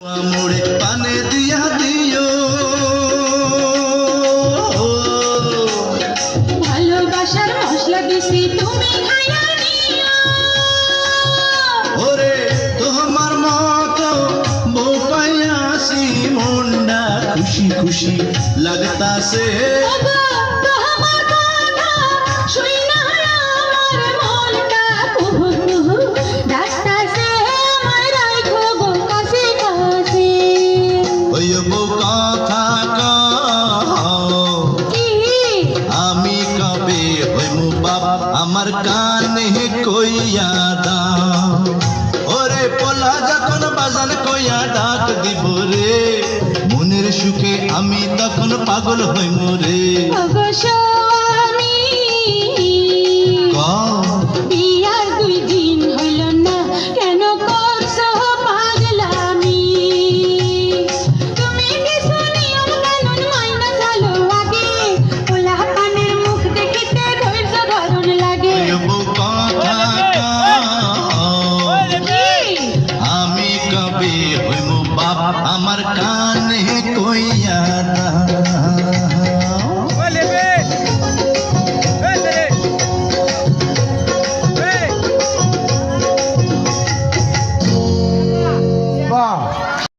মোড়ে পানে দিয়া দিও ভালোবাসার মশলা দিছি তুমি খাইয়া নিও ওরে তোমার মতো বউ পাইয়াছি মনটা খুশি খুশি লাগতাছে ওগো তোমার কথা শুইনা আমার মনটা কুহু কুহু ডাকতাছে আমায় রাখো গো কাছে কাছে ওই বউ কথা কও কি আমি কবে হইমু বাপ আমার কানে কইয়া দাও ওরে পোলা যখন বাজান কইয়া ডাক দিব রে মনের সুখে আমি তখন পাগল হইমু রে ওগো স্বামী কও বিয়ার 2 দিন হইল না কেন করছো পাগলামি তুমি কিছু নিয়ম কানুন মাইনা চলো আগে পোলা পানের মুখ দেখিতে ধৈর্য ধরন লাগে ওই বউ কথা কও কি? আমি কবে হইমু বাপ আমার কানে কইয়া দাও